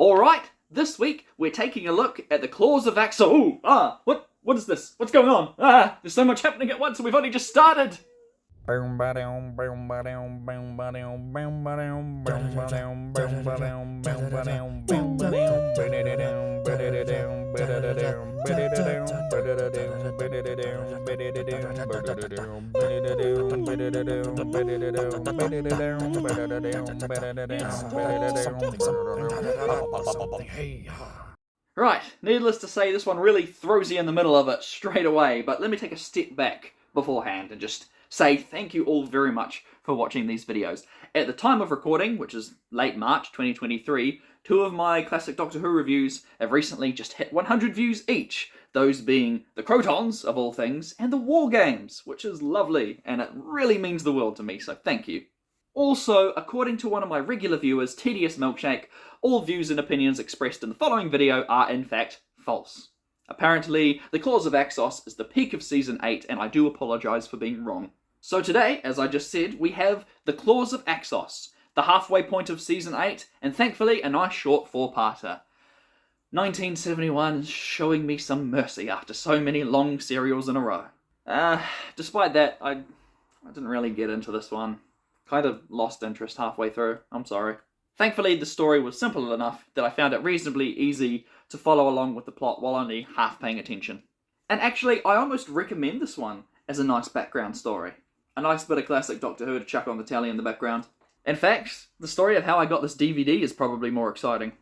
Alright, this week we're taking a look at the claws of Axos. What is this? What's going on? There's so much happening at once and we've only just started. Right, needless to say, this one really throws you in the middle of it straight away, but let me take a step back beforehand and just say thank you all very much for watching these videos. At the time of recording, which is late March 2023, two of my classic Doctor Who reviews have recently just hit 100 views each, those being the Crotons, of all things, and the War Games, which is lovely, and it really means the world to me, so thank you. Also, according to one of my regular viewers, T.A.R.D.I.S Milkshake, all views and opinions expressed in the following video are in fact false. Apparently, the Claws of Axos is the peak of Season 8, and I do apologise for being wrong. So today, as I just said, we have the Claws of Axos, the halfway point of Season 8, and thankfully a nice short four-parter. 1971 is showing me some mercy after so many long serials in a row. Despite that, I didn't really get into this one. Kind of lost interest halfway through, I'm sorry. Thankfully, the story was simple enough that I found it reasonably easy to follow along with the plot while only half paying attention. And actually, I almost recommend this one as a nice background story. A nice bit of classic Doctor Who to chuck on the telly in the background. In fact, the story of how I got this DVD is probably more exciting.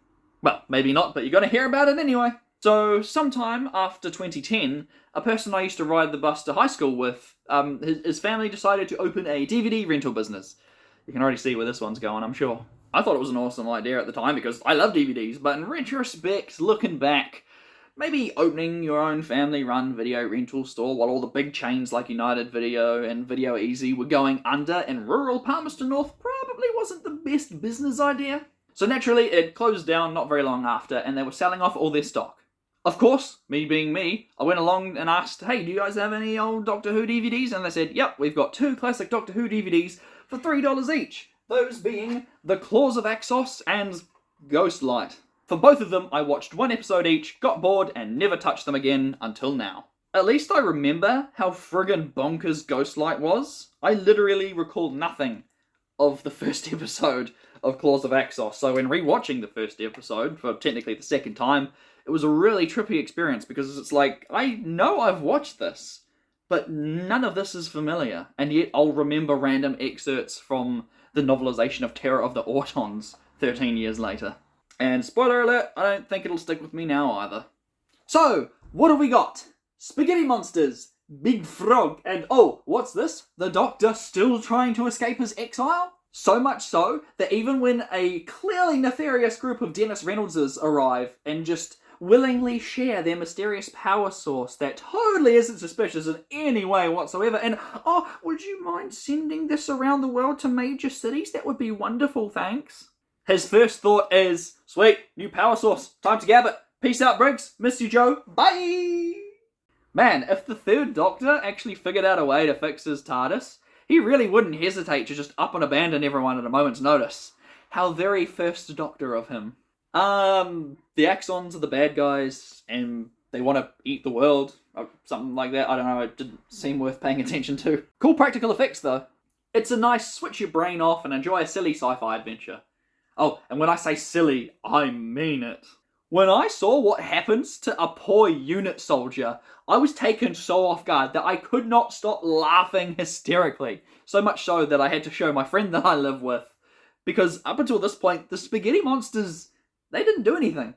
Well, maybe not, but you're gonna hear about it anyway. So, sometime after 2010, a person I used to ride the bus to high school with, his family decided to open a DVD rental business. You can already see where this one's going, I'm sure. I thought it was an awesome idea at the time because I love DVDs, but in retrospect, looking back, maybe opening your own family-run video rental store while all the big chains like United Video and Video Easy were going under in rural Palmerston North probably wasn't the best business idea. So naturally, it closed down not very long after, and they were selling off all their stock. Of course, me being me, I went along and asked, hey, do you guys have any old Doctor Who DVDs? And they said, yep, we've got 2 classic Doctor Who DVDs for $3 each. Those being The Claws of Axos and Ghostlight. For both of them, I watched 1 episode each, got bored, and never touched them again until now. At least I remember how friggin' bonkers Ghostlight was. I literally recall nothing of the first episode of Claws of Axos, so in rewatching the first episode, for technically the second time, it was a really trippy experience because it's like, I know I've watched this, but none of this is familiar, and yet I'll remember random excerpts from the novelisation of Terror of the Autons 13 years later. And spoiler alert, I don't think it'll stick with me now either. So, what have we got? Spaghetti monsters, big frog, and oh, what's this? The Doctor still trying to escape his exile? So much so that even when a clearly nefarious group of Dennis Reynoldses arrive and just willingly share their mysterious power source that totally isn't suspicious in any way whatsoever, and oh, would you mind sending this around the world to major cities? That would be wonderful, thanks. His first thought is, sweet, new power source, time to gab it. Peace out, Briggs. Miss you, Joe. Bye! Man, if the third Doctor actually figured out a way to fix his TARDIS, he really wouldn't hesitate to just up and abandon everyone at a moment's notice. How very first Doctor of him. The Axons are the bad guys, and they want to eat the world, or something like that. I don't know, it didn't seem worth paying attention to. Cool practical effects, though. It's a nice switch your brain off and enjoy a silly sci-fi adventure. Oh, and when I say silly, I mean it. When I saw what happens to a poor unit soldier, I was taken so off guard that I could not stop laughing hysterically. So much so that I had to show my friend that I live with. Because up until this point, the spaghetti monsters, they didn't do anything.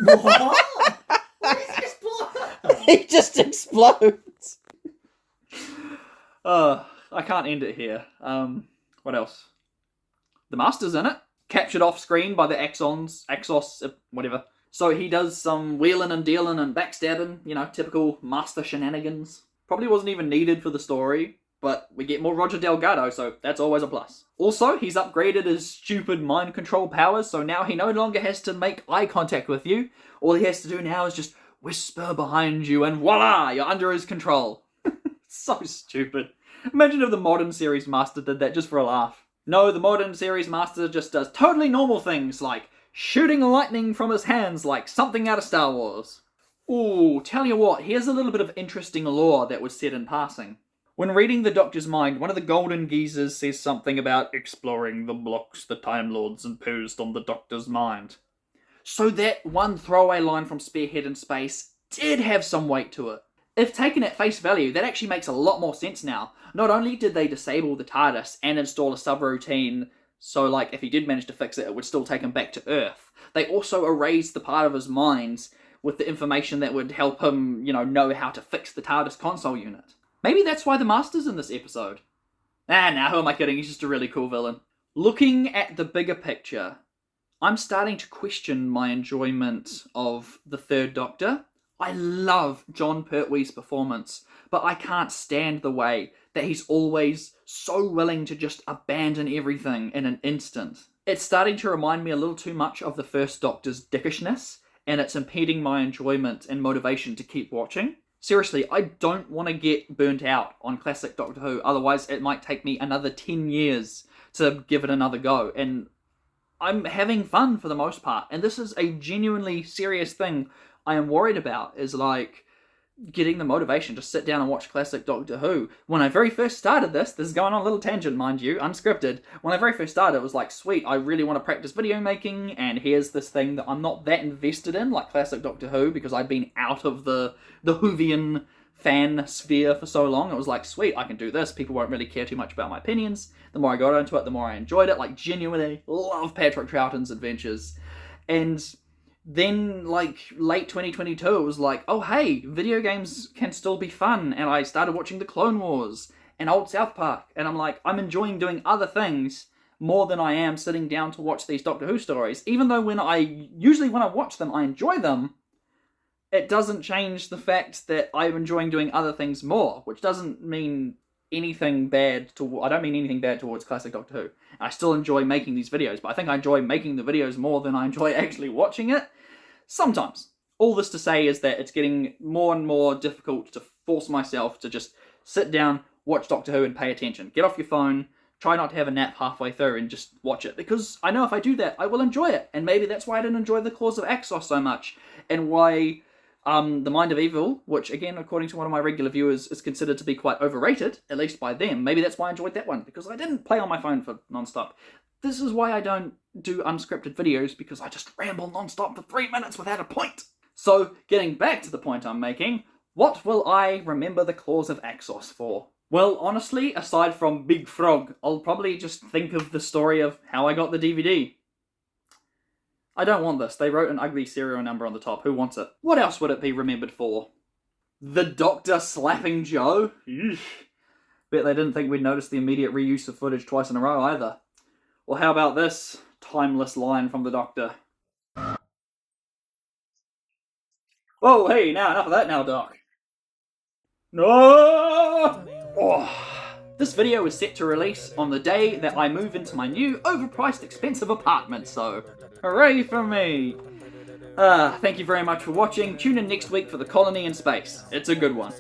What? What is this blood? He just explodes. I can't end it here. What else? The Master's in it. Captured off screen by the Axos, whatever. So he does some wheeling and dealing and backstabbing, you know, typical Master shenanigans. Probably wasn't even needed for the story, but we get more Roger Delgado, so that's always a plus. Also, he's upgraded his stupid mind control powers, so now he no longer has to make eye contact with you. All he has to do now is just whisper behind you and voila, you're under his control. So stupid. Imagine if the modern series Master did that just for a laugh. No, the modern series master just does totally normal things like shooting lightning from his hands like something out of Star Wars. Ooh, tell you what, here's a little bit of interesting lore that was said in passing. When reading the Doctor's mind, one of the Golden Geezers says something about exploring the blocks the Time Lords imposed on the Doctor's mind. So that one throwaway line from Spearhead in Space did have some weight to it. If taken at face value, that actually makes a lot more sense now. Not only did they disable the TARDIS and install a subroutine, so like if he did manage to fix it, it would still take him back to Earth. They also erased the part of his mind with the information that would help him, know how to fix the TARDIS console unit. Maybe that's why the Master's in this episode. Nah, who am I kidding? He's just a really cool villain. Looking at the bigger picture, I'm starting to question my enjoyment of the Third Doctor. I love John Pertwee's performance, but I can't stand the way that he's always so willing to just abandon everything in an instant. It's starting to remind me a little too much of the First Doctor's dickishness, and it's impeding my enjoyment and motivation to keep watching. Seriously, I don't want to get burnt out on classic Doctor Who, otherwise it might take me another 10 years to give it another go, and I'm having fun for the most part, and this is a genuinely serious thing I am worried about, is like getting the motivation to sit down and watch classic Doctor Who. When I very first started this is going on a little tangent, mind you, unscripted. When I very first started, it was like, sweet, I really want to practice video making, and here's this thing that I'm not that invested in, like classic Doctor Who, because I've been out of the Whovian fan sphere for so long. It was like, sweet, I can do this. People won't really care too much about my opinions. The more I got into it, the more I enjoyed it. Like, genuinely love Patrick Troughton's adventures. And then, like, late 2022, it was like, oh hey, video games can still be fun, and I started watching the Clone Wars and old South Park, and I'm like, I'm enjoying doing other things more than I am sitting down to watch these Doctor Who stories. Even though when I watch them, I enjoy them, it doesn't change the fact that I'm enjoying doing other things more, which doesn't mean anything bad I don't mean anything bad towards classic Doctor Who. I still enjoy making these videos, but I think I enjoy making the videos more than I enjoy actually watching it. Sometimes. All this to say is that it's getting more and more difficult to force myself to just sit down, watch Doctor Who and pay attention. Get off your phone, try not to have a nap halfway through and just watch it. Because I know if I do that, I will enjoy it. And maybe that's why I didn't enjoy The Claws of Axos so much. And why The Mind of Evil, which again, according to one of my regular viewers, is considered to be quite overrated, at least by them. Maybe that's why I enjoyed that one, because I didn't play on my phone for non-stop. This is why I don't do unscripted videos, because I just ramble non-stop for 3 minutes without a point. So, getting back to the point I'm making, what will I remember The Claws of Axos for? Well, honestly, aside from Big Frog, I'll probably just think of the story of how I got the DVD. I don't want this. They wrote an ugly serial number on the top. Who wants it? What else would it be remembered for? The Doctor slapping Joe? Eesh. Bet they didn't think we'd notice the immediate reuse of footage twice in a row either. Well, how about this timeless line from the Doctor? Whoa, hey, now enough of that now, Doc. No! Oh. This video is set to release on the day that I move into my new, overpriced, expensive apartment, so hooray for me! Thank you very much for watching. Tune in next week for The Colony in Space. It's a good one.